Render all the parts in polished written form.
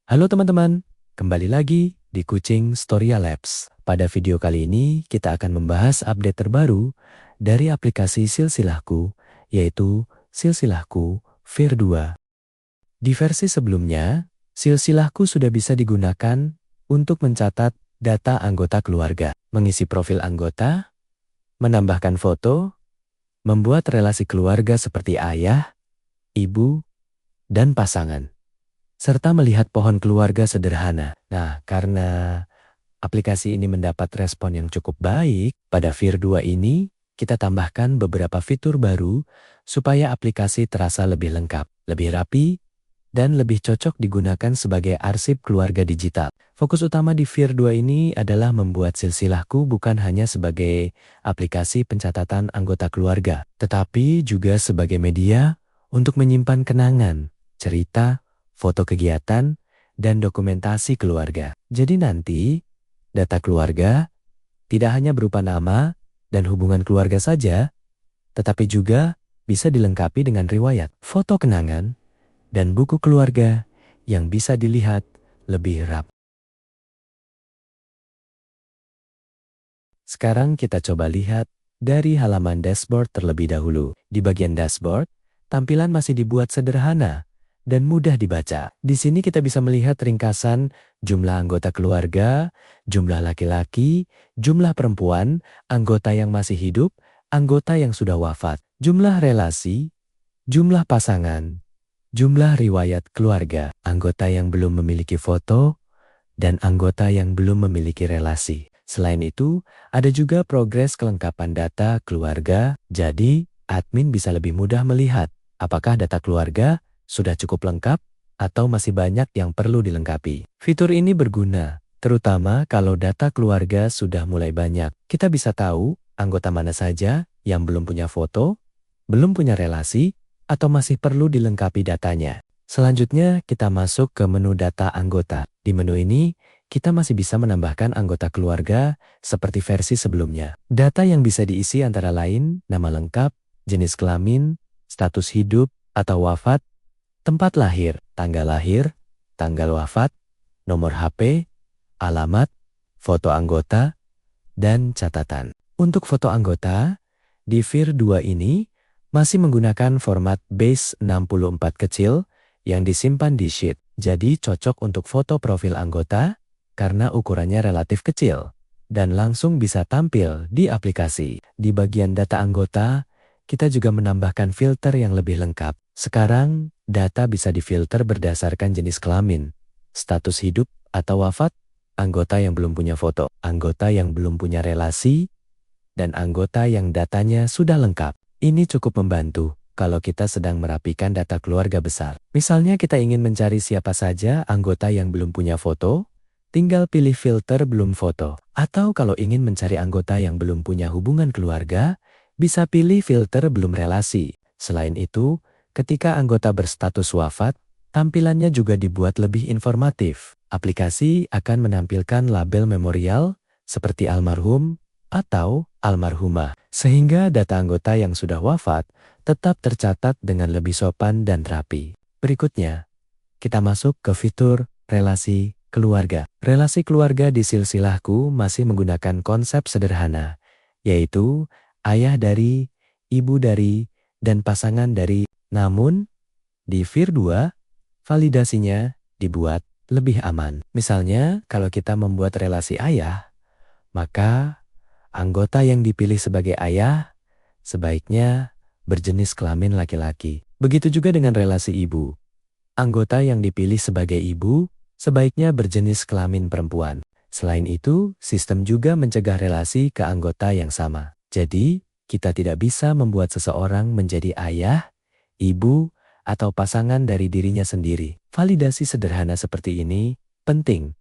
Halo teman-teman, kembali lagi di Kucing Storia Labs. Pada video kali ini kita akan membahas update terbaru dari aplikasi Silsilahku, yaitu Silsilahku Vir 2. Di versi sebelumnya, Silsilahku sudah bisa digunakan untuk mencatat data anggota keluarga, mengisi profil anggota, menambahkan foto, membuat relasi keluarga seperti ayah, ibu, dan pasangan, serta melihat pohon keluarga sederhana. Nah, karena aplikasi ini mendapat respon yang cukup baik, pada Vir 2 ini kita tambahkan beberapa fitur baru supaya aplikasi terasa lebih lengkap, lebih rapi, dan lebih cocok digunakan sebagai arsip keluarga digital. Fokus utama di Vir 2 ini adalah membuat Silsilahku bukan hanya sebagai aplikasi pencatatan anggota keluarga, tetapi juga sebagai media untuk menyimpan kenangan, cerita, foto kegiatan, dan dokumentasi keluarga. Jadi nanti, data keluarga tidak hanya berupa nama dan hubungan keluarga saja, tetapi juga bisa dilengkapi dengan riwayat, foto kenangan, dan buku keluarga yang bisa dilihat lebih rapi. Sekarang kita coba lihat dari halaman dashboard terlebih dahulu. Di bagian dashboard, tampilan masih dibuat sederhana dan mudah dibaca. Di sini kita bisa melihat ringkasan jumlah anggota keluarga, jumlah laki-laki, jumlah perempuan, anggota yang masih hidup, anggota yang sudah wafat, jumlah relasi, jumlah pasangan, jumlah riwayat keluarga, anggota yang belum memiliki foto, dan anggota yang belum memiliki relasi. Selain itu, ada juga progres kelengkapan data keluarga, jadi admin bisa lebih mudah melihat apakah data keluarga sudah cukup lengkap atau masih banyak yang perlu dilengkapi. Fitur ini berguna, terutama kalau data keluarga sudah mulai banyak. Kita bisa tahu anggota mana saja yang belum punya foto, belum punya relasi, atau masih perlu dilengkapi datanya. Selanjutnya, kita masuk ke menu data anggota. Di menu ini, kita masih bisa menambahkan anggota keluarga seperti versi sebelumnya. Data yang bisa diisi antara lain nama lengkap, jenis kelamin, status hidup atau wafat, tempat lahir, tanggal wafat, nomor HP, alamat, foto anggota, dan catatan. Untuk foto anggota, di Vir 2 ini masih menggunakan format base 64 kecil yang disimpan di sheet. Jadi cocok untuk foto profil anggota karena ukurannya relatif kecil dan langsung bisa tampil di aplikasi. Di bagian data anggota, kita juga menambahkan filter yang lebih lengkap. Sekarang, data bisa difilter berdasarkan jenis kelamin, status hidup atau wafat, anggota yang belum punya foto, anggota yang belum punya relasi, dan anggota yang datanya sudah lengkap. Ini cukup membantu kalau kita sedang merapikan data keluarga besar. Misalnya kita ingin mencari siapa saja anggota yang belum punya foto, tinggal pilih filter belum foto. Atau kalau ingin mencari anggota yang belum punya hubungan keluarga, bisa pilih filter belum relasi. Selain itu, ketika anggota berstatus wafat, tampilannya juga dibuat lebih informatif. Aplikasi akan menampilkan label memorial seperti almarhum atau almarhumah, sehingga data anggota yang sudah wafat tetap tercatat dengan lebih sopan dan rapi. Berikutnya, kita masuk ke fitur relasi keluarga. Relasi keluarga di Silsilahku masih menggunakan konsep sederhana, yaitu ayah dari, ibu dari, dan pasangan dari. Namun, di Vir 2, validasinya dibuat lebih aman. Misalnya, kalau kita membuat relasi ayah, maka anggota yang dipilih sebagai ayah sebaiknya berjenis kelamin laki-laki. Begitu juga dengan relasi ibu. Anggota yang dipilih sebagai ibu sebaiknya berjenis kelamin perempuan. Selain itu, sistem juga mencegah relasi ke anggota yang sama. Jadi, kita tidak bisa membuat seseorang menjadi ayah, ibu, atau pasangan dari dirinya sendiri. Validasi sederhana seperti ini penting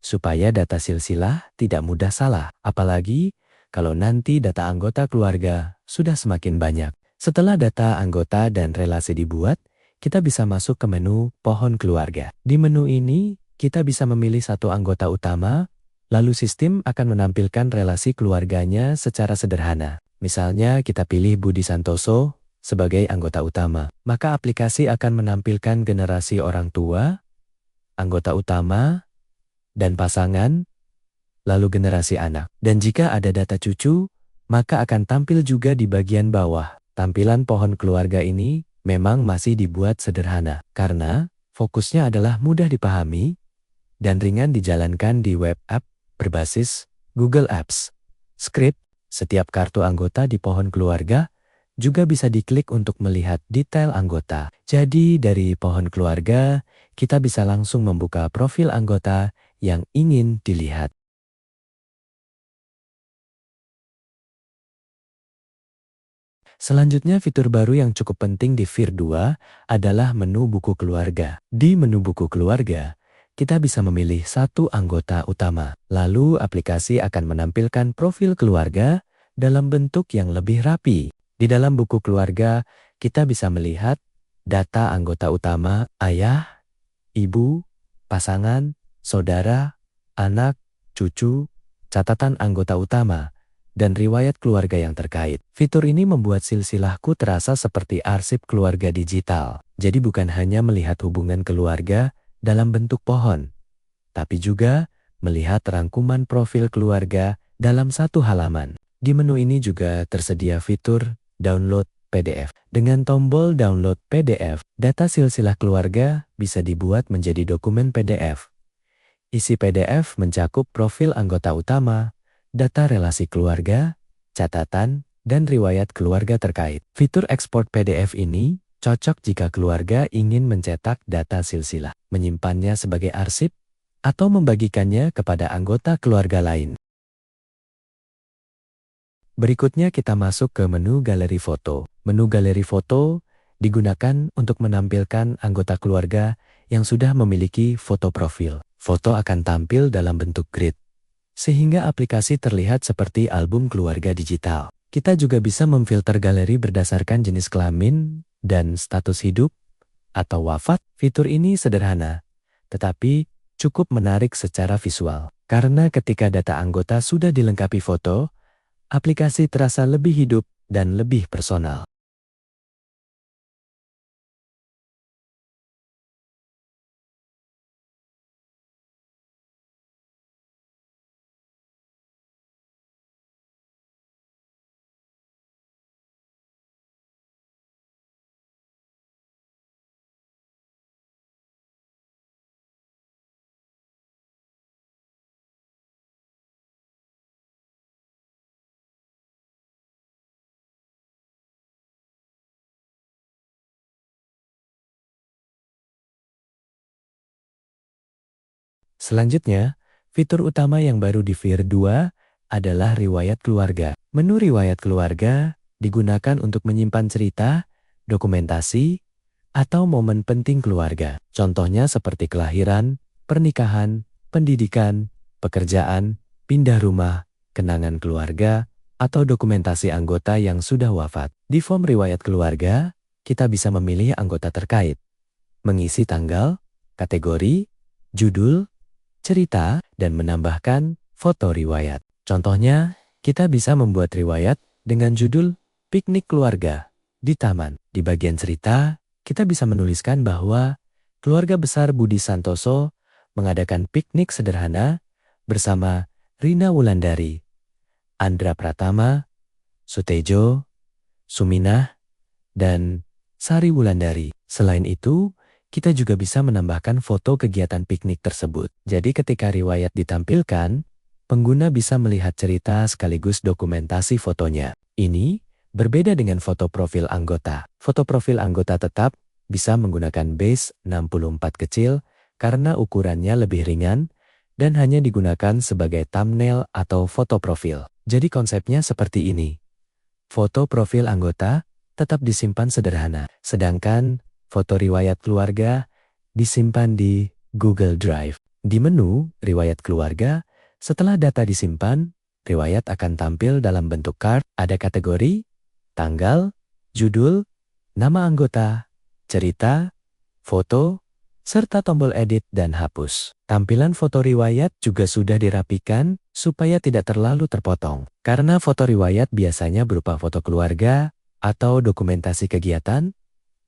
supaya data silsilah tidak mudah salah. Apalagi kalau nanti data anggota keluarga sudah semakin banyak. Setelah data anggota dan relasi dibuat, kita bisa masuk ke menu pohon keluarga. Di menu ini, kita bisa memilih satu anggota utama, lalu sistem akan menampilkan relasi keluarganya secara sederhana. Misalnya kita pilih Budi Santoso sebagai anggota utama, maka aplikasi akan menampilkan generasi orang tua, anggota utama, dan pasangan, lalu generasi anak. Dan jika ada data cucu, maka akan tampil juga di bagian bawah. Tampilan pohon keluarga ini memang masih dibuat sederhana, karena fokusnya adalah mudah dipahami dan ringan dijalankan di web app berbasis Google Apps. Script, setiap kartu anggota di pohon keluarga juga bisa diklik untuk melihat detail anggota. Jadi dari pohon keluarga, kita bisa langsung membuka profil anggota yang ingin dilihat. Selanjutnya, fitur baru yang cukup penting di Vir 2 adalah menu buku keluarga. Di menu buku keluarga, kita bisa memilih satu anggota utama. Lalu aplikasi akan menampilkan profil keluarga dalam bentuk yang lebih rapi. Di dalam buku keluarga, kita bisa melihat data anggota utama, ayah, ibu, pasangan, saudara, anak, cucu, catatan anggota utama, dan riwayat keluarga yang terkait. Fitur ini membuat silsilahku terasa seperti arsip keluarga digital. Jadi bukan hanya melihat hubungan keluarga dalam bentuk pohon, tapi juga melihat rangkuman profil keluarga dalam satu halaman. Di menu ini juga tersedia fitur download PDF. Dengan tombol download PDF, data silsilah keluarga bisa dibuat menjadi dokumen PDF. Isi PDF mencakup profil anggota utama, data relasi keluarga, catatan, dan riwayat keluarga terkait. Fitur ekspor PDF ini cocok jika keluarga ingin mencetak data silsilah, menyimpannya sebagai arsip, atau membagikannya kepada anggota keluarga lain. Berikutnya kita masuk ke menu galeri foto. Menu galeri foto digunakan untuk menampilkan anggota keluarga yang sudah memiliki foto profil. Foto akan tampil dalam bentuk grid, sehingga aplikasi terlihat seperti album keluarga digital. Kita juga bisa memfilter galeri berdasarkan jenis kelamin dan status hidup atau wafat. Fitur ini sederhana, tetapi cukup menarik secara visual. Karena ketika data anggota sudah dilengkapi foto, aplikasi terasa lebih hidup dan lebih personal. Selanjutnya, fitur utama yang baru di Vir 2 adalah riwayat keluarga. Menu riwayat keluarga digunakan untuk menyimpan cerita, dokumentasi, atau momen penting keluarga. Contohnya seperti kelahiran, pernikahan, pendidikan, pekerjaan, pindah rumah, kenangan keluarga, atau dokumentasi anggota yang sudah wafat. Di form riwayat keluarga, kita bisa memilih anggota terkait, mengisi tanggal, kategori, judul, cerita, dan menambahkan foto riwayat. Contohnya, kita bisa membuat riwayat dengan judul Piknik Keluarga di Taman. Di bagian cerita, kita bisa menuliskan bahwa keluarga besar Budi Santoso mengadakan piknik sederhana bersama Rina Wulandari, Andra Pratama, Sutejo, Suminah, dan Sari Wulandari. Selain itu, kita juga bisa menambahkan foto kegiatan piknik tersebut. Jadi ketika riwayat ditampilkan, pengguna bisa melihat cerita sekaligus dokumentasi fotonya. Ini berbeda dengan foto profil anggota. Foto profil anggota tetap bisa menggunakan base 64 kecil karena ukurannya lebih ringan dan hanya digunakan sebagai thumbnail atau foto profil. Jadi konsepnya seperti ini. Foto profil anggota tetap disimpan sederhana, sedangkan foto riwayat keluarga disimpan di Google Drive. Di menu riwayat keluarga, setelah data disimpan, riwayat akan tampil dalam bentuk card, ada kategori, tanggal, judul, nama anggota, cerita, foto, serta tombol edit dan hapus. Tampilan foto riwayat juga sudah dirapikan supaya tidak terlalu terpotong. Karena foto riwayat biasanya berupa foto keluarga atau dokumentasi kegiatan,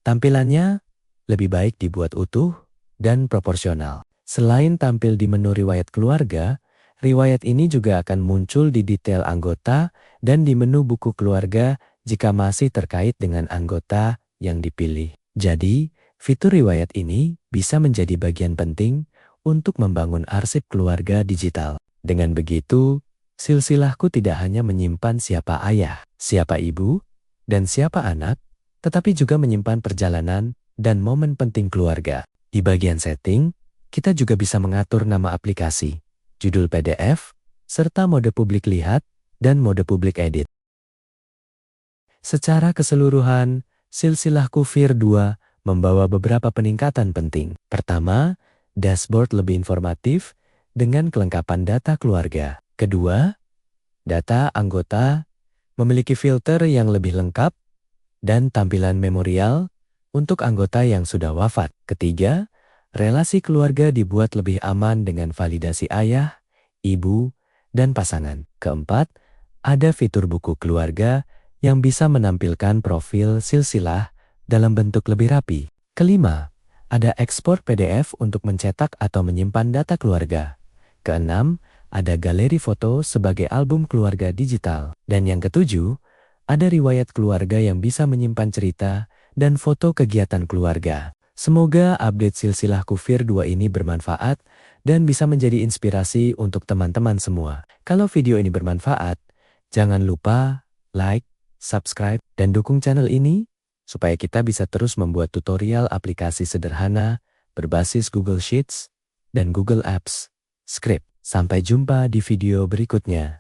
tampilannya lebih baik dibuat utuh dan proporsional. Selain tampil di menu riwayat keluarga, riwayat ini juga akan muncul di detail anggota dan di menu buku keluarga jika masih terkait dengan anggota yang dipilih. Jadi, fitur riwayat ini bisa menjadi bagian penting untuk membangun arsip keluarga digital. Dengan begitu, silsilahku tidak hanya menyimpan siapa ayah, siapa ibu, dan siapa anak, tetapi juga menyimpan perjalanan dan momen penting keluarga. Di bagian setting, kita juga bisa mengatur nama aplikasi, judul PDF, serta mode publik lihat dan mode publik edit. Secara keseluruhan, silsilahku Vir 2 membawa beberapa peningkatan penting. Pertama, dashboard lebih informatif dengan kelengkapan data keluarga. Kedua, data anggota memiliki filter yang lebih lengkap dan tampilan memorial untuk anggota yang sudah wafat. Ketiga, relasi keluarga dibuat lebih aman dengan validasi ayah, ibu, dan pasangan. Keempat, ada fitur buku keluarga yang bisa menampilkan profil silsilah dalam bentuk lebih rapi. Kelima, ada ekspor PDF untuk mencetak atau menyimpan data keluarga. Keenam, ada galeri foto sebagai album keluarga digital. Dan yang ketujuh, ada riwayat keluarga yang bisa menyimpan cerita dan foto kegiatan keluarga. Semoga update silsilahku Vir 2 ini bermanfaat dan bisa menjadi inspirasi untuk teman-teman semua. Kalau video ini bermanfaat, jangan lupa like, subscribe, dan dukung channel ini supaya kita bisa terus membuat tutorial aplikasi sederhana berbasis Google Sheets dan Google Apps Script. Sampai jumpa di video berikutnya.